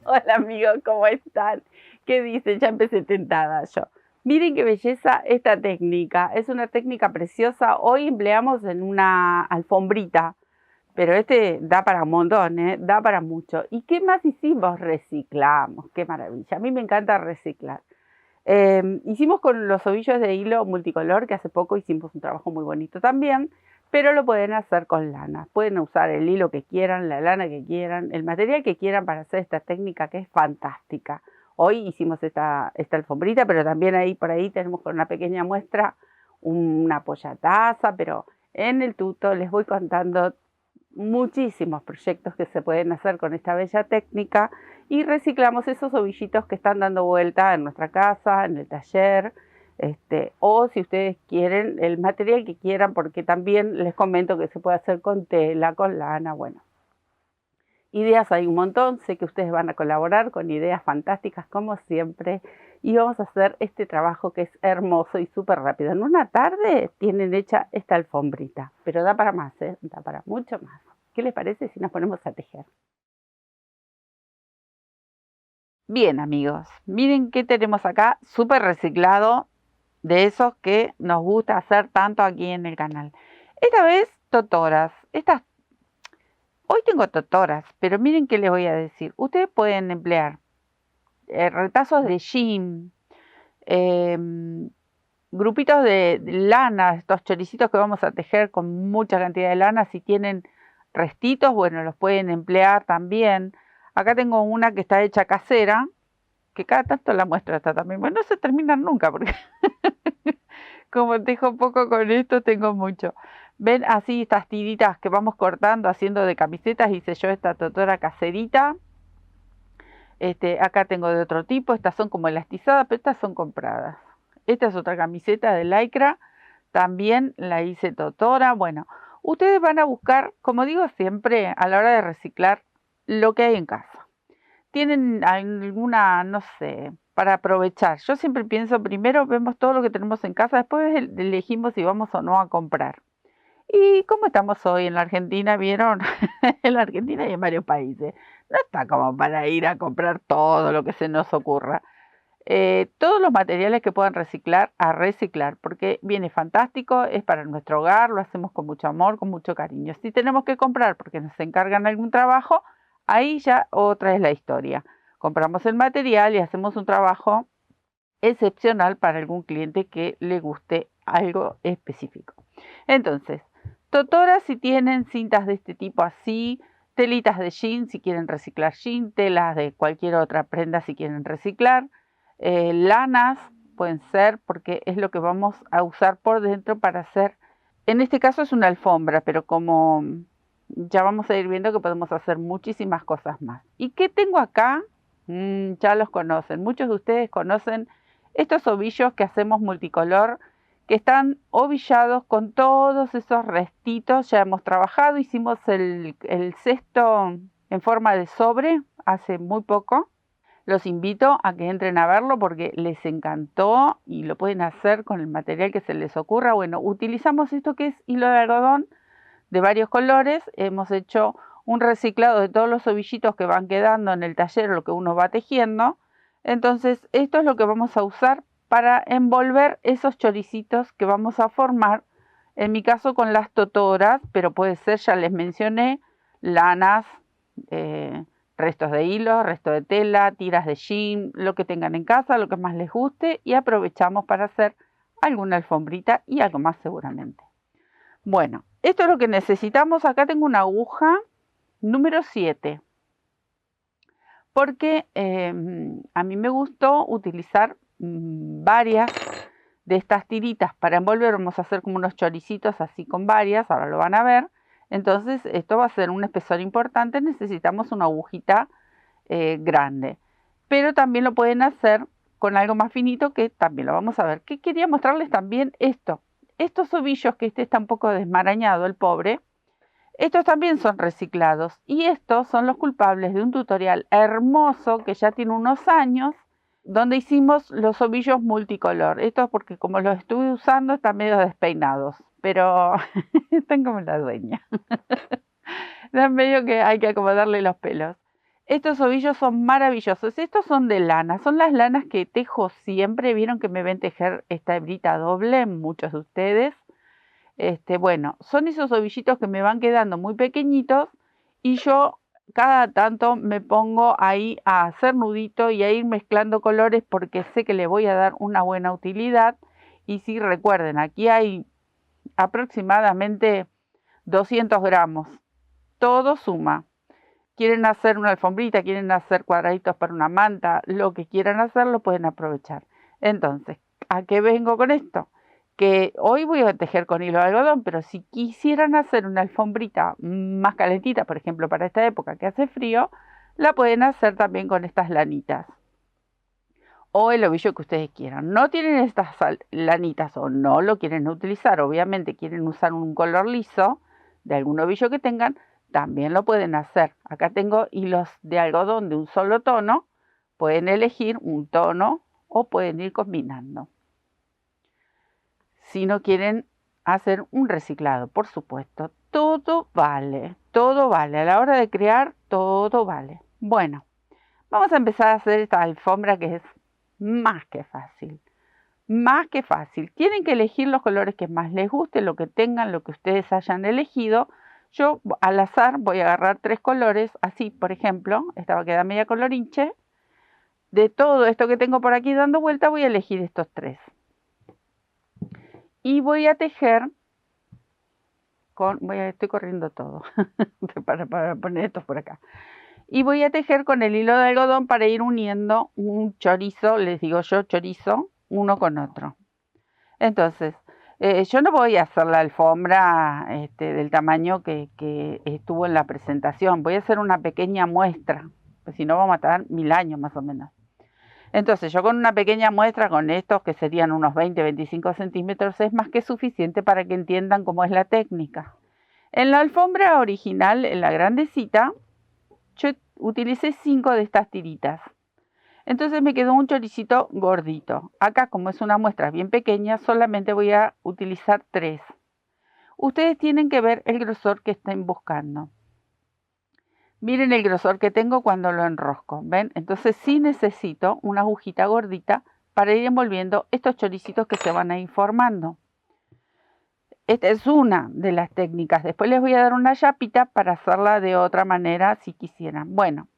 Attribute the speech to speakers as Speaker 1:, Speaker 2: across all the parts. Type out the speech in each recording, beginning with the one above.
Speaker 1: Hola amigos, ¿cómo están? ¿Qué dicen? Ya empecé tentada yo. Miren qué belleza esta técnica. Es una técnica preciosa. Hoy empleamos en una alfombrita, pero este da para un montón, ¿eh? Da para mucho. ¿Y qué más hicimos? Reciclamos. Qué maravilla. A mí me encanta reciclar. Hicimos con los ovillos de hilo multicolor, que hace poco hicimos un trabajo muy bonito también, pero lo pueden hacer con lana. Pueden usar el hilo que quieran, la lana que quieran, el material que quieran para hacer esta técnica que es fantástica. Hoy hicimos esta alfombrita, pero también ahí por ahí tenemos con una pequeña muestra una apoyataza, pero en el tuto les voy contando muchísimos proyectos que se pueden hacer con esta bella técnica y reciclamos esos ovillitos que están dando vuelta en nuestra casa, en el taller, o si ustedes quieren, el material que quieran, porque también les comento que se puede hacer con tela, con lana, bueno. Ideas hay un montón, sé que ustedes van a colaborar con ideas fantásticas como siempre y vamos a hacer este trabajo que es hermoso y súper rápido. En una tarde tienen hecha esta alfombrita, pero da para más, da para mucho más. ¿Qué les parece si nos ponemos a tejer? Bien amigos, miren qué tenemos acá, súper reciclado, de esos que nos gusta hacer tanto aquí en el canal. Esta vez totoras, hoy tengo totoras, pero miren qué les voy a decir. Ustedes pueden emplear retazos de jean, eh, grupitos de lana, estos choricitos que vamos a tejer con mucha cantidad de lana. Si tienen restitos, bueno, los pueden emplear también. Acá tengo una que está hecha casera, que cada tanto la muestro esta también. Bueno, no se terminan nunca, porque como tejo poco con esto, tengo mucho. Ven así estas tiritas que vamos cortando, haciendo de camisetas, hice yo esta totora caserita. Acá tengo de otro tipo, estas son como elastizadas, pero estas son compradas. Esta es otra camiseta de lycra, también la hice totora. Bueno, ustedes van a buscar, como digo siempre, a la hora de reciclar, lo que hay en casa. ¿Tienen alguna, no sé, para aprovechar? Yo siempre pienso, primero vemos todo lo que tenemos en casa, después elegimos si vamos o no a comprar. ¿Y cómo estamos hoy en la Argentina? ¿Vieron? En la Argentina y en varios países. No está como para ir a comprar todo lo que se nos ocurra. Todos los materiales que puedan reciclar, a reciclar, porque viene fantástico, es para nuestro hogar, lo hacemos con mucho amor, con mucho cariño. Si tenemos que comprar porque nos encargan algún trabajo, ahí ya otra es la historia. Compramos el material y hacemos un trabajo excepcional para algún cliente que le guste algo específico. Entonces, totoras si tienen cintas de este tipo así, telitas de jean si quieren reciclar jean, telas de cualquier otra prenda si quieren reciclar, lanas pueden ser porque es lo que vamos a usar por dentro para hacer, en este caso es una alfombra, pero como ya vamos a ir viendo que podemos hacer muchísimas cosas más. ¿Y qué tengo acá? Ya los conocen, muchos de ustedes conocen estos ovillos que hacemos multicolor, que están ovillados con todos esos restitos. Ya hemos trabajado, hicimos el cesto en forma de sobre hace muy poco. Los invito a que entren a verlo porque les encantó y lo pueden hacer con el material que se les ocurra. Bueno, utilizamos esto que es hilo de algodón de varios colores. Hemos hecho un reciclado de todos los ovillitos que van quedando en el taller, lo que uno va tejiendo. Entonces, esto es lo que vamos a usar para envolver esos choricitos que vamos a formar. En mi caso con las totoras, pero puede ser, ya les mencioné, lanas, restos de hilo, restos de tela, tiras de jean, lo que tengan en casa, lo que más les guste, y aprovechamos para hacer alguna alfombrita y algo más seguramente. Bueno, esto es lo que necesitamos. Acá tengo una aguja número 7, porque a mí me gustó utilizar varias de estas tiritas para envolver. Vamos a hacer como unos choricitos así con varias, ahora lo van a ver. Entonces esto va a ser un espesor importante, necesitamos una agujita grande, pero también lo pueden hacer con algo más finito, que también lo vamos a ver. Que quería mostrarles también esto. Estos ovillos, que está un poco desmarañado el pobre, estos también son reciclados y estos son los culpables de un tutorial hermoso que ya tiene unos años, donde hicimos los ovillos multicolor. Esto es porque como los estuve usando están medio despeinados, pero están como la dueña. Dan medio que hay que acomodarle los pelos. Estos ovillos son maravillosos. Estos son de lana, son las lanas que tejo siempre. Vieron que me ven tejer esta hebrita doble, muchos de ustedes. Bueno, son esos ovillitos que me van quedando muy pequeñitos y yo cada tanto me pongo ahí a hacer nudito y a ir mezclando colores porque sé que le voy a dar una buena utilidad. Y si recuerden, aquí hay aproximadamente 200 gramos, todo suma. Quieren hacer una alfombrita, quieren hacer cuadraditos para una manta, lo que quieran hacer lo pueden aprovechar. Entonces, ¿a qué vengo con esto? Que hoy voy a tejer con hilo de algodón, pero si quisieran hacer una alfombrita más calentita, por ejemplo, para esta época que hace frío, la pueden hacer también con estas lanitas o el ovillo que ustedes quieran. No tienen estas lanitas o no lo quieren utilizar, obviamente quieren usar un color liso de algún ovillo que tengan, también lo pueden hacer. Acá tengo hilos de algodón de un solo tono, pueden elegir un tono o pueden ir combinando. Si no quieren hacer un reciclado, por supuesto, todo vale, a la hora de crear, todo vale. Bueno, vamos a empezar a hacer esta alfombra que es más que fácil. Más que fácil. Tienen que elegir los colores que más les guste, lo que tengan, lo que ustedes hayan elegido. Yo al azar voy a agarrar 3 colores, así por ejemplo, esta va a quedar media colorinche. De todo esto que tengo por aquí dando vuelta voy a elegir estos 3. Y voy a tejer con, estoy corriendo todo para poner estos por acá. Y voy a tejer con el hilo de algodón para ir uniendo un chorizo, les digo yo chorizo, uno con otro. Entonces, yo no voy a hacer la alfombra del tamaño que estuvo en la presentación. Voy a hacer una pequeña muestra, pues si no vamos a tardar 1000 años más o menos. Entonces, yo con una pequeña muestra, con estos que serían unos 20-25 centímetros, es más que suficiente para que entiendan cómo es la técnica. En la alfombra original, en la grandecita, yo utilicé 5 de estas tiritas. Entonces me quedó un choricito gordito. Acá, como es una muestra bien pequeña, solamente voy a utilizar 3. Ustedes tienen que ver el grosor que estén buscando. Miren el grosor que tengo cuando lo enrosco, ¿ven? Entonces sí necesito una agujita gordita para ir envolviendo estos choricitos que se van a ir formando. Esta es una de las técnicas. Después les voy a dar una chapita para hacerla de otra manera si quisieran. Bueno,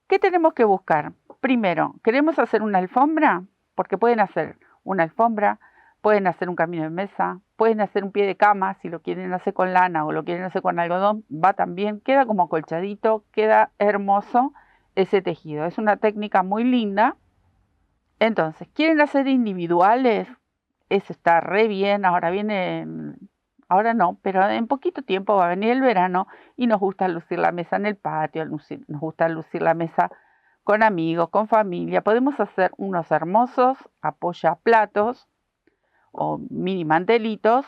Speaker 1: ¿qué tenemos que buscar? Primero, ¿queremos hacer una alfombra? Porque pueden hacer una alfombra, pueden hacer un camino de mesa, pueden hacer un pie de cama, si lo quieren hacer con lana o lo quieren hacer con algodón, va también, queda como acolchadito, queda hermoso ese tejido. Es una técnica muy linda. Entonces, ¿quieren hacer individuales? Eso está re bien, ahora ahora no, pero en poquito tiempo va a venir el verano y nos gusta lucir la mesa en el patio, nos gusta lucir la mesa con amigos, con familia. Podemos hacer unos hermosos apoyaplatos o mini mantelitos,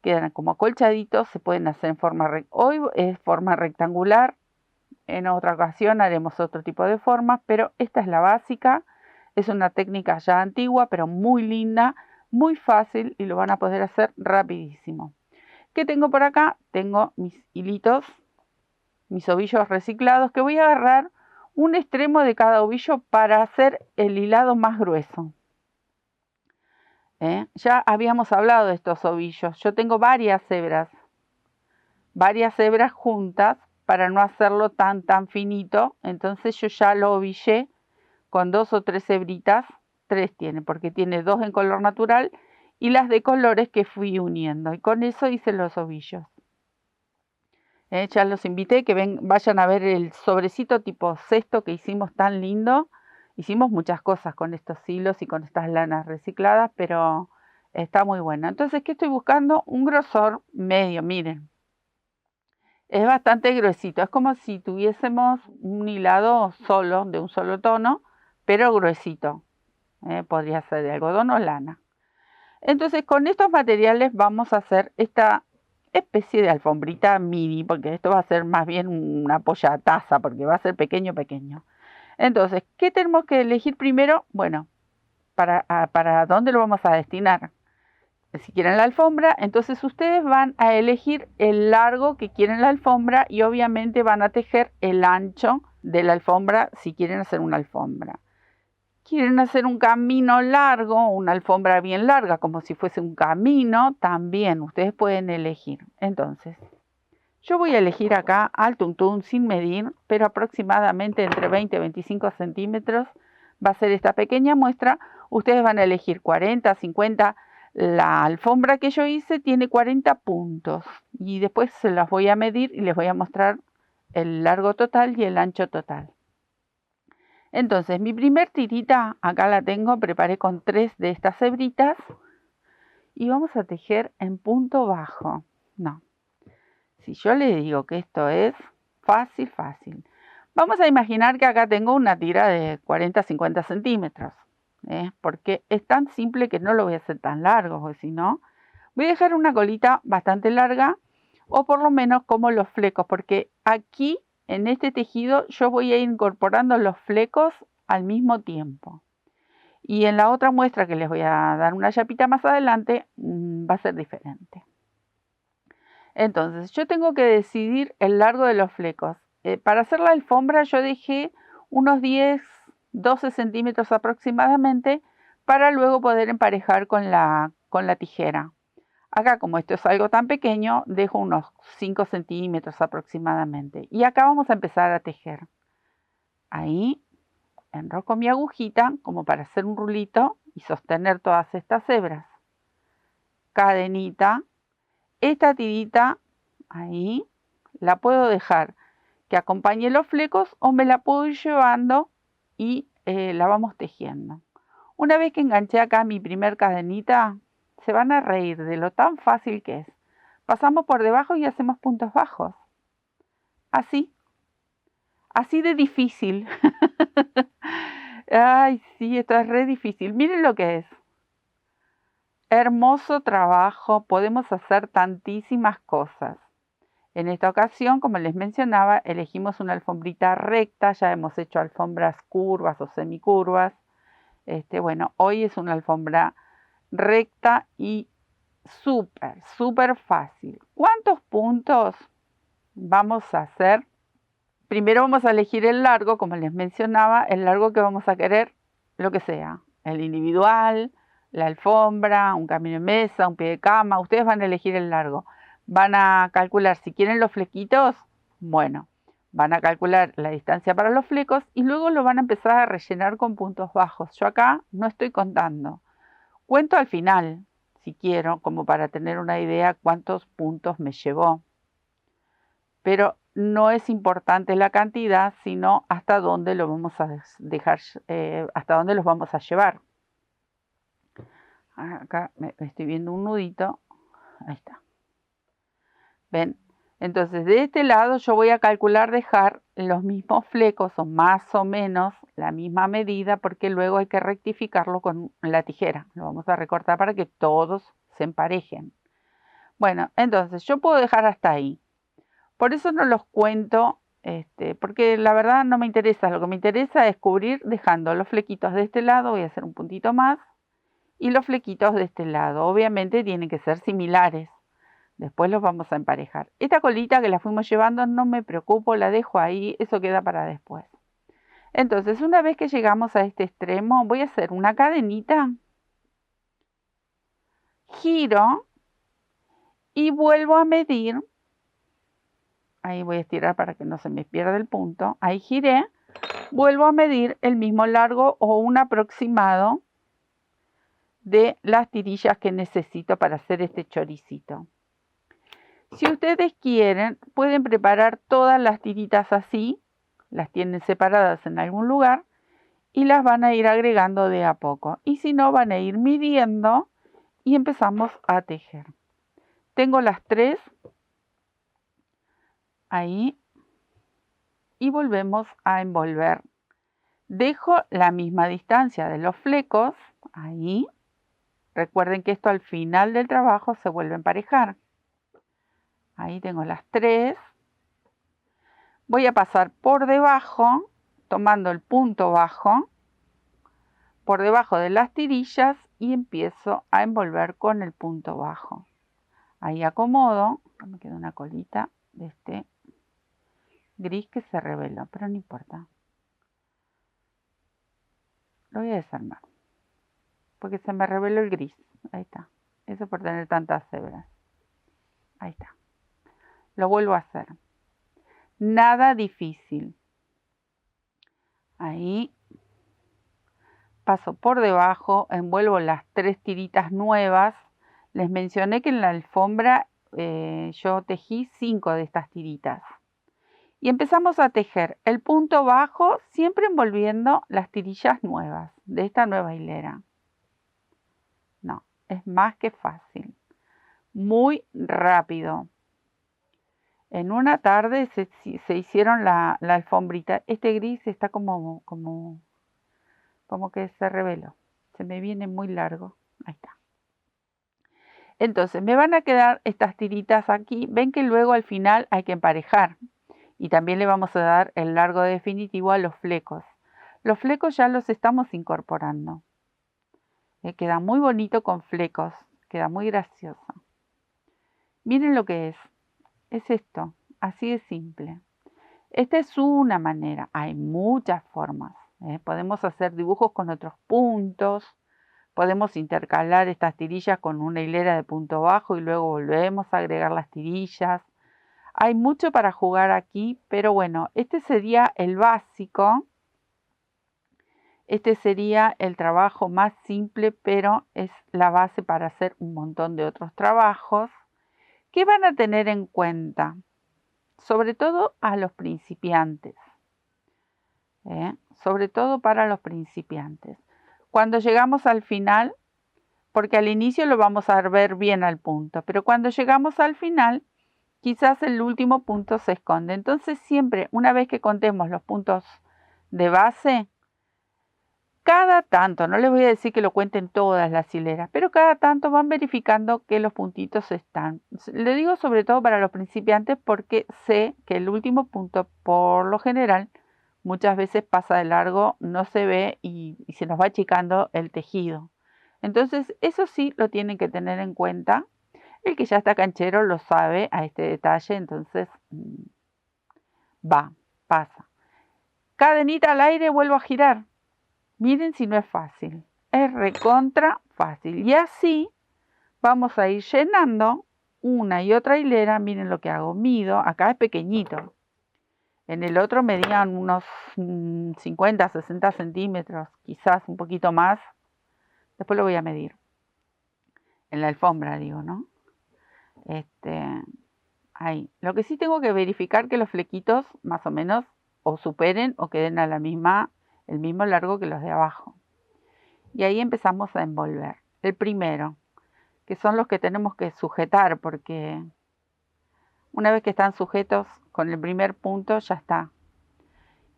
Speaker 1: quedan como acolchaditos, se pueden hacer en forma hoy es forma rectangular, en otra ocasión haremos otro tipo de forma, pero esta es la básica, es una técnica ya antigua, pero muy linda, muy fácil y lo van a poder hacer rapidísimo. ¿Qué tengo por acá? Tengo mis hilitos, mis ovillos reciclados, que voy a agarrar un extremo de cada ovillo para hacer el hilado más grueso. Ya habíamos hablado de estos ovillos. Yo tengo varias hebras juntas para no hacerlo tan finito. Entonces yo ya lo ovillé con 2 o 3 hebritas. 3 tiene, porque tiene 2 en color natural y las de colores que fui uniendo. Y con eso hice los ovillos. Ya los invité que vayan a ver el sobrecito tipo cesto que hicimos tan lindo. Hicimos muchas cosas con estos hilos y con estas lanas recicladas, pero está muy bueno. Entonces, ¿qué estoy buscando? Un grosor medio, miren. Es bastante gruesito, es como si tuviésemos un hilado solo, de un solo tono, pero gruesito. Podría ser de algodón o lana. Entonces, con estos materiales vamos a hacer esta especie de alfombrita mini, porque esto va a ser más bien una apoyataza, porque va a ser pequeño. Entonces, ¿qué tenemos que elegir primero? Bueno, para dónde lo vamos a destinar. Si quieren la alfombra, entonces ustedes van a elegir el largo que quieren la alfombra y obviamente van a tejer el ancho de la alfombra si quieren hacer una alfombra. Quieren hacer un camino largo, una alfombra bien larga, como si fuese un camino, también ustedes pueden elegir. Entonces, yo voy a elegir acá al tuntún sin medir, pero aproximadamente entre 20 y 25 centímetros va a ser esta pequeña muestra. Ustedes van a elegir 40, 50. La alfombra que yo hice tiene 40 puntos y después se las voy a medir y les voy a mostrar el largo total y el ancho total. Entonces, mi primer tirita, acá la tengo, preparé con 3 de estas hebritas y vamos a tejer en punto bajo. No, si yo le digo que esto es fácil, fácil. Vamos a imaginar que acá tengo una tira de 40-50 centímetros, porque es tan simple que no lo voy a hacer tan largo, porque si no, voy a dejar una colita bastante larga, o por lo menos como los flecos, porque aquí en este tejido yo voy a ir incorporando los flecos al mismo tiempo. Y en la otra muestra que les voy a dar una chapita más adelante, va a ser diferente. Entonces, yo tengo que decidir el largo de los flecos. Para hacer la alfombra yo dejé unos 10-12 centímetros aproximadamente para luego poder emparejar con la tijera. Acá, como esto es algo tan pequeño, dejo unos 5 centímetros aproximadamente. Y acá vamos a empezar a tejer. Ahí enrosco mi agujita como para hacer un rulito y sostener todas estas hebras. Cadenita. Esta tirita, ahí, la puedo dejar que acompañe los flecos o me la puedo ir llevando y la vamos tejiendo. Una vez que enganché acá mi primer cadenita, se van a reír de lo tan fácil que es. Pasamos por debajo y hacemos puntos bajos. Así. Así de difícil. Ay, sí, esto es re difícil. Miren lo que es. Hermoso trabajo, podemos hacer tantísimas cosas. En esta ocasión, como les mencionaba, elegimos una alfombrita recta, ya hemos hecho alfombras curvas o semicurvas. Bueno, hoy es una alfombra recta y súper fácil. ¿Cuántos puntos vamos a hacer? Primero vamos a elegir el largo, como les mencionaba, el largo que vamos a querer, lo que sea, el individual, la alfombra, un camino de mesa, un pie de cama, ustedes van a elegir el largo. Van a calcular si quieren los flequitos, bueno, van a calcular la distancia para los flecos y luego lo van a empezar a rellenar con puntos bajos. Yo acá no estoy contando, cuento al final, si quiero, como para tener una idea cuántos puntos me llevó. Pero no es importante la cantidad, sino hasta dónde lo vamos a dejar, hasta dónde los vamos a llevar. Acá me estoy viendo un nudito. Ahí está. ¿Ven? Entonces, de este lado yo voy a calcular dejar los mismos flecos o más o menos la misma medida porque luego hay que rectificarlo con la tijera. Lo vamos a recortar para que todos se emparejen. Bueno, entonces yo puedo dejar hasta ahí. Por eso no los cuento, porque la verdad no me interesa. Lo que me interesa es cubrir dejando los flequitos de este lado. Voy a hacer un puntito más. Y los flequitos de este lado. Obviamente tienen que ser similares. Después los vamos a emparejar. Esta colita que la fuimos llevando no me preocupo, la dejo ahí. Eso queda para después. Entonces, una vez que llegamos a este extremo, voy a hacer una cadenita. Giro. Y vuelvo a medir. Ahí voy a estirar para que no se me pierda el punto. Ahí giré. Vuelvo a medir el mismo largo o un aproximado de las tirillas que necesito para hacer este choricito. Si ustedes quieren, pueden preparar todas las tiritas así. Las tienen separadas en algún lugar y las van a ir agregando de a poco. Y si no, van a ir midiendo y empezamos a tejer. Tengo las 3. Ahí. Y volvemos a envolver. Dejo la misma distancia de los flecos. Ahí. Recuerden que esto al final del trabajo se vuelve a emparejar. Ahí tengo las 3. Voy a pasar por debajo, tomando el punto bajo, por debajo de las tirillas y empiezo a envolver con el punto bajo. Ahí acomodo, me queda una colita de este gris que se reveló, pero no importa. Lo voy a desarmar, porque se me reveló el gris. Ahí está. Eso por tener tantas hebras. Ahí está. Lo vuelvo a hacer. Nada difícil. Ahí. Paso por debajo, envuelvo las 3 tiritas nuevas. Les mencioné que en la alfombra yo tejí 5 de estas tiritas. Y empezamos a tejer el punto bajo siempre envolviendo las tirillas nuevas de esta nueva hilera. No, es más que fácil. Muy rápido. En una tarde se hicieron la alfombrita. Este gris está como que se reveló. Se me viene muy largo. Ahí está. Entonces me van a quedar estas tiritas aquí. Ven que luego al final hay que emparejar. Y también le vamos a dar el largo definitivo a los flecos. Los flecos ya los estamos incorporando. Queda muy bonito con flecos. Queda muy gracioso. Miren lo que es. Es esto. Así de simple. Esta es una manera. Hay muchas formas. Podemos hacer dibujos con otros puntos. Podemos intercalar estas tirillas con una hilera de punto bajo y luego volvemos a agregar las tirillas. Hay mucho para jugar aquí, pero bueno, este sería el básico. Este sería el trabajo más simple, pero es la base para hacer un montón de otros trabajos. ¿Qué van a tener en cuenta? Sobre todo a los principiantes. Sobre todo para los principiantes. Cuando llegamos al final, porque al inicio lo vamos a ver bien al punto, pero cuando llegamos al final, quizás el último punto se esconde. Entonces siempre, una vez que contemos los puntos de base, cada tanto, no les voy a decir que lo cuenten todas las hileras, pero cada tanto van verificando que los puntitos están. Le digo sobre todo para los principiantes porque sé que el último punto, por lo general, muchas veces pasa de largo, no se ve y se nos va achicando el tejido. Entonces, eso sí lo tienen que tener en cuenta. El que ya está canchero lo sabe a este detalle, entonces pasa. Cadenita al aire, vuelvo a girar. Miren si no es fácil. Es recontra fácil. Y así vamos a ir llenando una y otra hilera. Miren lo que hago. Mido. Acá es pequeñito. En el otro medían unos 50, 60 centímetros. Quizás un poquito más. Después lo voy a medir. En la alfombra, digo, ¿no? Ahí. Lo que sí tengo que verificar que los flequitos más o menos o superen o queden a el mismo largo que los de abajo. Y ahí empezamos a envolver. El primero, que son los que tenemos que sujetar, porque una vez que están sujetos con el primer punto ya está.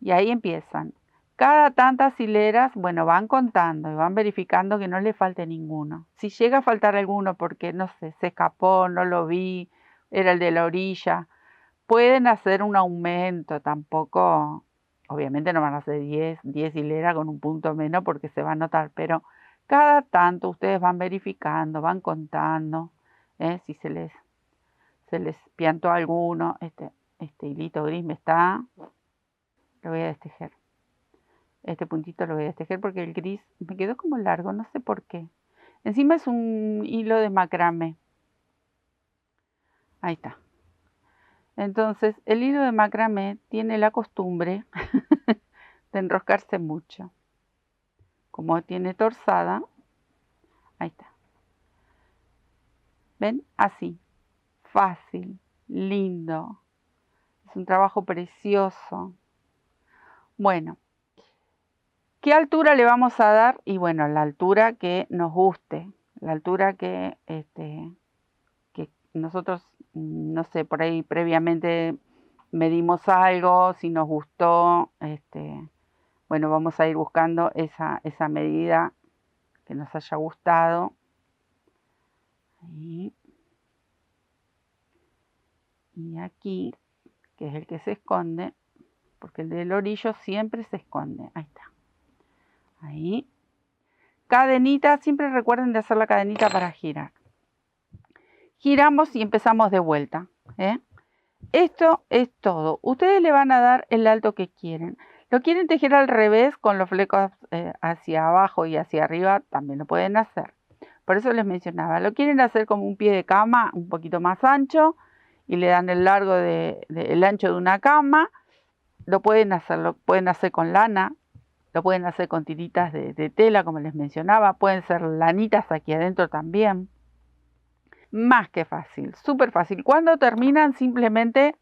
Speaker 1: Y ahí empiezan. Cada tantas hileras, bueno, van contando y van verificando que no le falte ninguno. Si llega a faltar alguno porque, no sé, se escapó, no lo vi, era el de la orilla, pueden hacer un aumento, tampoco, obviamente no van a hacer 10 hileras con un punto menos porque se va a notar, pero cada tanto ustedes van verificando, van contando, si se les piantó alguno. Este hilito gris lo voy a destejer. Este puntito lo voy a destejer porque el gris me quedó como largo, no sé por qué. Encima es un hilo de macramé. Ahí está. Entonces, el hilo de macramé tiene la costumbre de enroscarse mucho. Como tiene torzada, ahí está. ¿Ven? Así. Fácil, lindo. Es un trabajo precioso. Bueno, ¿qué altura le vamos a dar? Y bueno, la altura que nos guste. La altura que nosotros, no sé, por ahí previamente medimos algo, si nos gustó, bueno, vamos a ir buscando esa medida que nos haya gustado. Ahí. Y aquí, que es el que se esconde, porque el del orillo siempre se esconde. Ahí está. Ahí. Cadenita, siempre recuerden de hacer la cadenita para girar. Giramos y empezamos de vuelta. Esto es todo. Ustedes le van a dar el alto que quieren. Lo quieren tejer al revés con los flecos hacia abajo y hacia arriba, también lo pueden hacer. Por eso les mencionaba, lo quieren hacer como un pie de cama un poquito más ancho y le dan el largo el ancho de una cama. Lo pueden hacer con lana, lo pueden hacer con tiritas de tela, como les mencionaba. Pueden ser lanitas aquí adentro también. Más que fácil, súper fácil. Cuando terminan, simplemente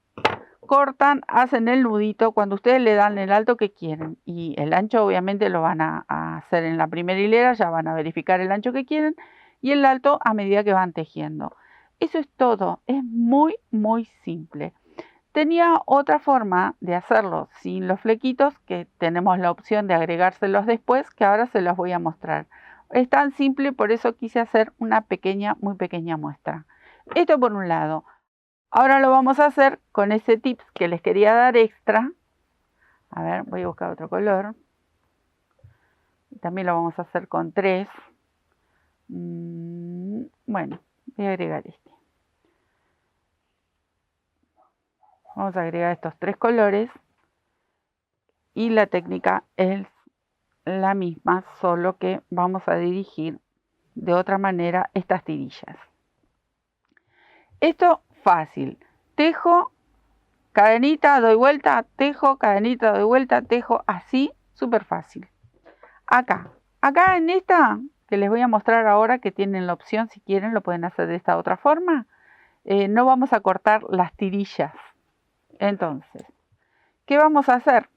Speaker 1: cortan, hacen el nudito cuando ustedes le dan el alto que quieren. Y el ancho obviamente lo van a hacer en la primera hilera, ya van a verificar el ancho que quieren. Y el alto a medida que van tejiendo. Eso es todo, es muy, muy simple. Tenía otra forma de hacerlo sin los flequitos, que tenemos la opción de agregárselos después, que ahora se los voy a mostrar. Es tan simple, por eso quise hacer una pequeña, muy pequeña muestra. Esto por un lado. Ahora lo vamos a hacer con ese tips que les quería dar extra. A ver, voy a buscar otro color. También lo vamos a hacer con 3. Bueno, voy a agregar este. Vamos a agregar estos 3 colores. Y la técnica es la misma, solo que vamos a dirigir de otra manera estas tirillas. Esto fácil. Tejo, cadenita, doy vuelta, tejo, cadenita, doy vuelta, tejo, así, súper fácil. Acá en esta que les voy a mostrar ahora, que tienen la opción, si quieren lo pueden hacer de esta otra forma, no vamos a cortar las tirillas. Entonces, ¿qué vamos a hacer?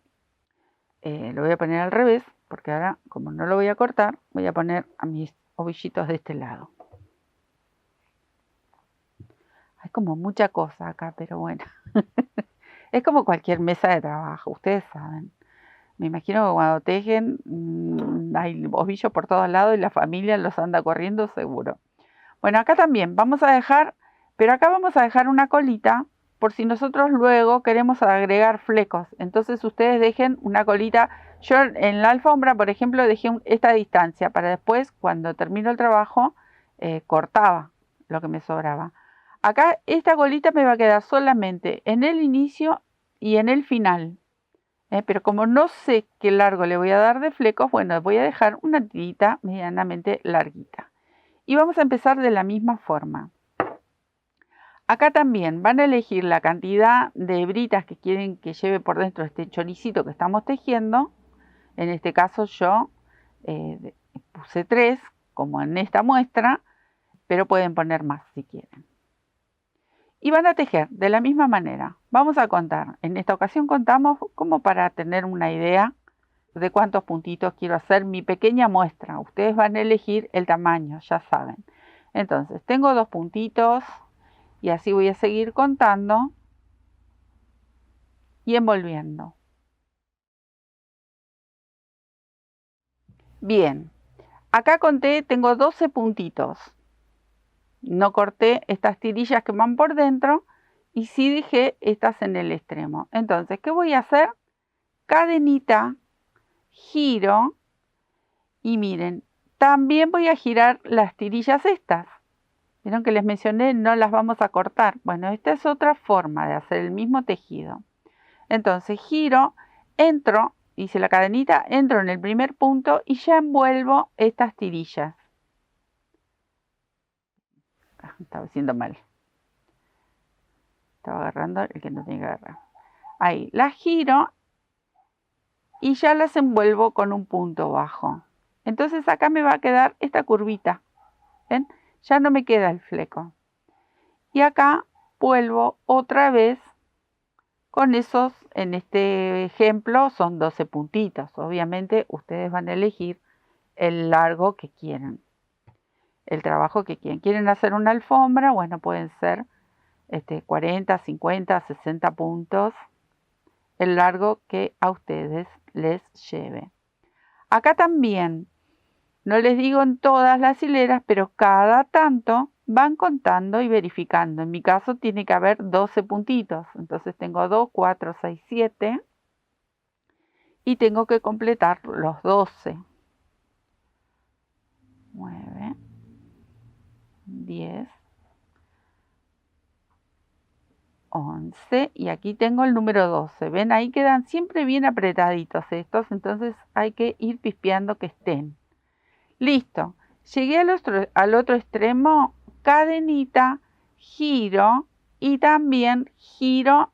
Speaker 1: Lo voy a poner al revés, porque ahora, como no lo voy a cortar, voy a poner a mis ovillitos de este lado. Hay como mucha cosa acá, pero bueno. Es como cualquier mesa de trabajo, ustedes saben. Me imagino que cuando tejen hay ovillos por todos lados y la familia los anda corriendo seguro. Bueno, acá también vamos a dejar, pero acá vamos a dejar una colita por si nosotros luego queremos agregar flecos. Entonces ustedes dejen una colita. Yo en la alfombra, por ejemplo, dejé esta distancia para después, cuando termino el trabajo, cortaba lo que me sobraba. Acá esta colita me va a quedar solamente en el inicio y en el final. Pero como no sé qué largo le voy a dar de flecos, bueno, voy a dejar una tirita medianamente larguita. Y vamos a empezar de la misma forma. Acá también van a elegir la cantidad de hebritas que quieren que lleve por dentro este choricito que estamos tejiendo. En este caso yo puse 3, como en esta muestra, pero pueden poner más si quieren. Y van a tejer de la misma manera. Vamos a contar. En esta ocasión contamos como para tener una idea de cuántos puntitos quiero hacer mi pequeña muestra. Ustedes van a elegir el tamaño, ya saben. Entonces, tengo 2 puntitos y así voy a seguir contando y envolviendo. Bien, acá conté, tengo 12 puntitos. No corté estas tirillas que van por dentro y sí dejé estas en el extremo. Entonces, ¿qué voy a hacer? Cadenita, giro y miren, también voy a girar las tirillas estas. Vieron que les mencioné, no las vamos a cortar. Bueno, esta es otra forma de hacer el mismo tejido. Entonces giro, entro, hice la cadenita, entro en el primer punto y ya envuelvo estas tirillas. Estaba haciendo mal. Estaba agarrando el que no tenía que agarrar. Ahí, las giro y ya las envuelvo con un punto bajo. Entonces acá me va a quedar esta curvita. ¿Ven? Ya no me queda el fleco. Y acá vuelvo otra vez con esos, en este ejemplo son 12 puntitos. Obviamente ustedes van a elegir el largo que quieren, el trabajo que quieren. ¿Quieren hacer una alfombra? Bueno, pueden ser 40, 50, 60 puntos, el largo que a ustedes les lleve. Acá también, no les digo en todas las hileras, pero cada tanto van contando y verificando. En mi caso tiene que haber 12 puntitos. Entonces tengo 2, 4, 6, 7 y tengo que completar los 12. 9, 10, 11 y aquí tengo el número 12. ¿Ven? Ahí quedan siempre bien apretaditos estos, entonces hay que ir pispeando que estén. Listo. Llegué al otro extremo, cadenita, giro y también giro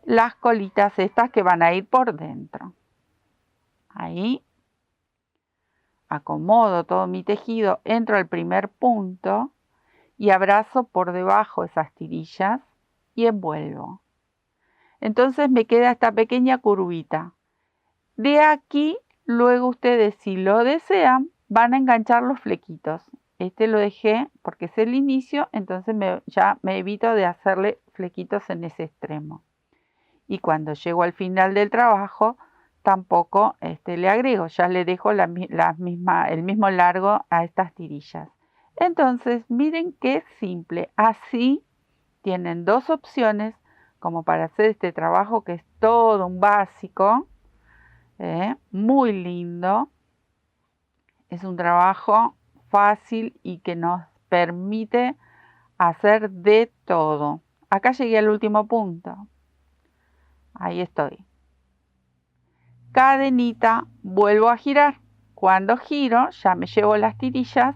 Speaker 1: las colitas estas que van a ir por dentro. Ahí acomodo todo mi tejido, entro al primer punto y abrazo por debajo esas tirillas y envuelvo. Entonces me queda esta pequeña curvita. De aquí, luego ustedes, si lo desean, van a enganchar los flequitos. Este lo dejé porque es el inicio, entonces ya me evito de hacerle flequitos en ese extremo. Y cuando llego al final del trabajo, tampoco le agrego, ya le dejo el mismo largo a estas tirillas. Entonces, miren qué simple. Así tienen dos opciones como para hacer este trabajo que es todo un básico. Muy lindo. Es un trabajo fácil y que nos permite hacer de todo. Acá llegué al último punto. Ahí estoy. Cadenita, vuelvo a girar. Cuando giro, ya me llevo las tirillas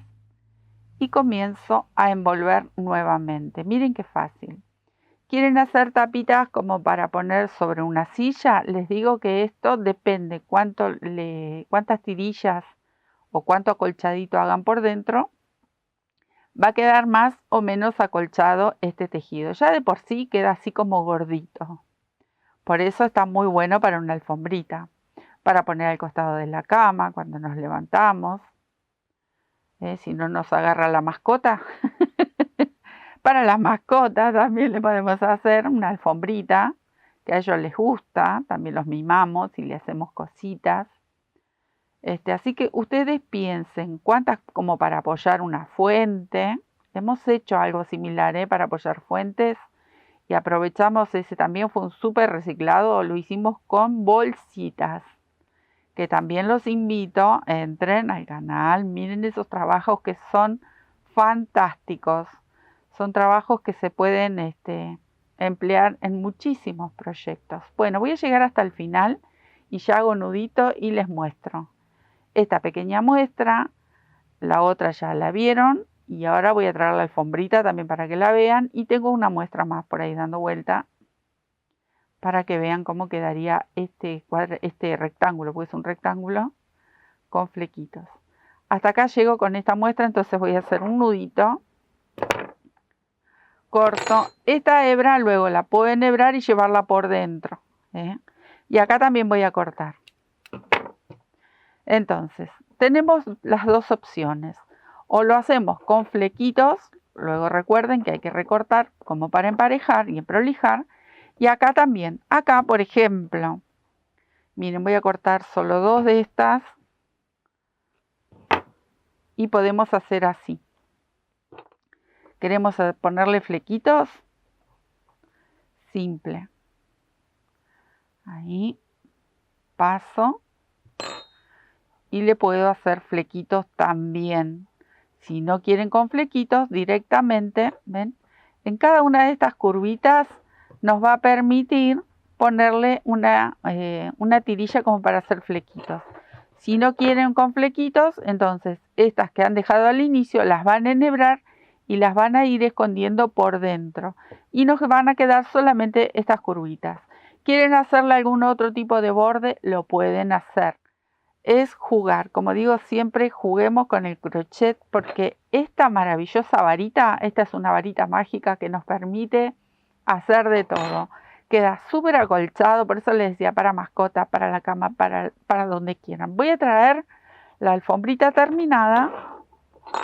Speaker 1: y comienzo a envolver nuevamente. Miren qué fácil. ¿Quieren hacer tapitas como para poner sobre una silla? Les digo que esto depende cuántas tirillas o cuánto acolchadito hagan por dentro. Va a quedar más o menos acolchado este tejido. Ya de por sí queda así como gordito. Por eso está muy bueno para una alfombrita. Para poner al costado de la cama cuando nos levantamos. Si no nos agarra la mascota. Para las mascotas también le podemos hacer una alfombrita que a ellos les gusta. También los mimamos y le hacemos cositas. Así que ustedes piensen cuántas como para apoyar una fuente. Hemos hecho algo similar para apoyar fuentes y aprovechamos ese. También fue un súper reciclado. Lo hicimos con bolsitas. Que también los invito, entren al canal, miren esos trabajos que son fantásticos. Son trabajos que se pueden emplear en muchísimos proyectos. Bueno, voy a llegar hasta el final y ya hago nudito y les muestro. Esta pequeña muestra, la otra ya la vieron y ahora voy a traer la alfombrita también para que la vean y tengo una muestra más por ahí dando vuelta para que vean cómo quedaría este rectángulo, porque es un rectángulo con flequitos. Hasta acá llego con esta muestra, entonces voy a hacer un nudito, corto. Esta hebra luego la puedo enhebrar y llevarla por dentro. Y acá también voy a cortar. Entonces, tenemos las dos opciones. O lo hacemos con flequitos, luego recuerden que hay que recortar como para emparejar y prolijar. Y acá también, acá por ejemplo, miren, voy a cortar solo dos de estas y podemos hacer así. Queremos ponerle flequitos, simple. Ahí paso y le puedo hacer flequitos también. Si no quieren con flequitos, directamente, ven, en cada una de estas curvitas nos va a permitir ponerle una tirilla como para hacer flequitos. Si no quieren con flequitos, entonces estas que han dejado al inicio las van a enhebrar y las van a ir escondiendo por dentro. Y nos van a quedar solamente estas curvitas. ¿Quieren hacerle algún otro tipo de borde? Lo pueden hacer. Es jugar. Como digo siempre, juguemos con el crochet porque esta maravillosa varita, esta es una varita mágica que nos permite hacer de todo. Queda súper acolchado, por eso les decía, para mascotas, para la cama, para donde quieran. Voy a traer la alfombrita terminada.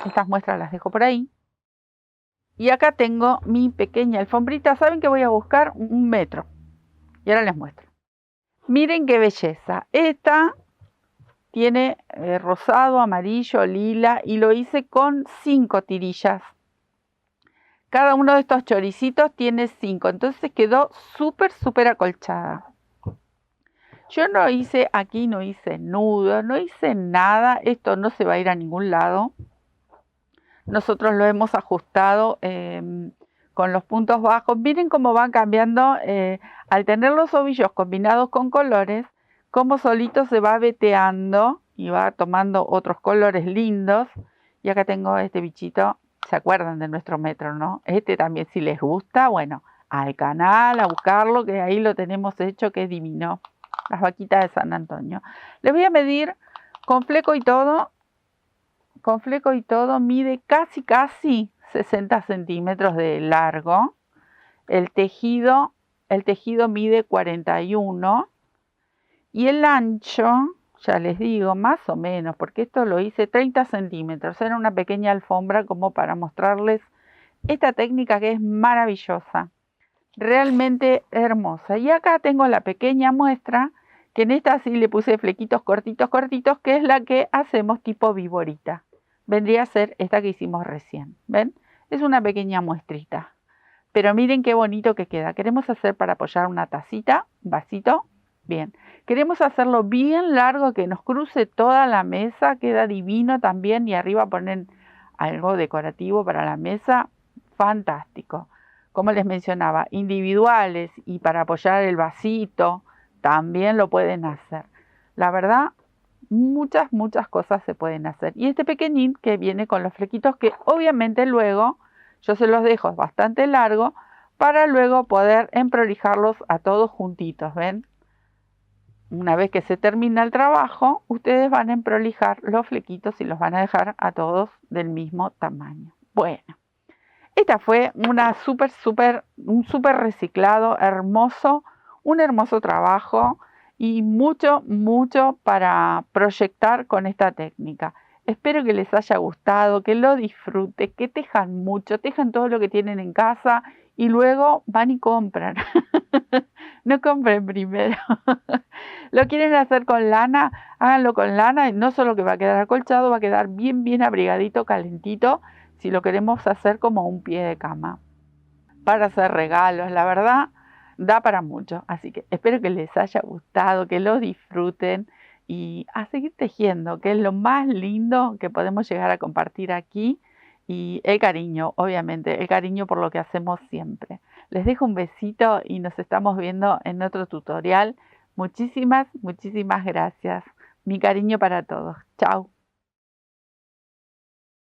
Speaker 1: Estas muestras las dejo por ahí. Y acá tengo mi pequeña alfombrita. Saben que voy a buscar 1 metro. Y ahora les muestro. Miren qué belleza. Esta tiene rosado, amarillo, lila y lo hice con 5 tirillas. Cada uno de estos choricitos tiene 5, entonces quedó súper acolchada. Yo no hice aquí, no hice nudo, no hice nada. Esto no se va a ir a ningún lado. Nosotros lo hemos ajustado con los puntos bajos. Miren cómo van cambiando, al tener los ovillos combinados con colores, cómo solito se va veteando y va tomando otros colores lindos. Y acá tengo este bichito, ¿se acuerdan de nuestro metro, no? Este también, si les gusta, bueno, al canal, a buscarlo, que ahí lo tenemos hecho, que es divino. Las vaquitas de San Antonio. Les voy a medir con fleco y todo. Con fleco y todo mide casi 60 centímetros de largo. El tejido mide 41. Y el ancho, ya les digo, más o menos, porque esto lo hice 30 centímetros. Era una pequeña alfombra como para mostrarles esta técnica que es maravillosa. Realmente hermosa. Y acá tengo la pequeña muestra, que en esta sí le puse flequitos cortitos, que es la que hacemos tipo viborita. Vendría a ser esta que hicimos recién. ¿Ven? Es una pequeña muestrita. Pero miren qué bonito que queda. Queremos hacer para apoyar una tacita, un vasito. Bien. Queremos hacerlo bien largo, que nos cruce toda la mesa. Queda divino también. Y arriba ponen algo decorativo para la mesa. Fantástico. Como les mencionaba, individuales y para apoyar el vasito, también lo pueden hacer. La verdad, muchas cosas se pueden hacer. Y este pequeñín que viene con los flequitos, que obviamente luego yo se los dejo bastante largo para luego poder emprolijarlos a todos juntitos, ¿ven? Una vez que se termina el trabajo, ustedes van a emprolijar los flequitos y los van a dejar a todos del mismo tamaño. Bueno, esta fue un súper reciclado, hermoso, un hermoso trabajo y mucho para proyectar con esta técnica. Espero que les haya gustado, que lo disfruten, que tejan mucho, tejan todo lo que tienen en casa y luego van y compran. No compren primero. ¿Lo quieren hacer con lana? Háganlo con lana y no solo que va a quedar acolchado, va a quedar bien abrigadito, calentito, si lo queremos hacer como un pie de cama. Para hacer regalos, la verdad, da para mucho. Así que espero que les haya gustado, que lo disfruten y a seguir tejiendo, que es lo más lindo que podemos llegar a compartir aquí. Y el cariño, obviamente, el cariño por lo que hacemos siempre. Les dejo un besito y nos estamos viendo en otro tutorial. Muchísimas gracias. Mi cariño para todos. Chao.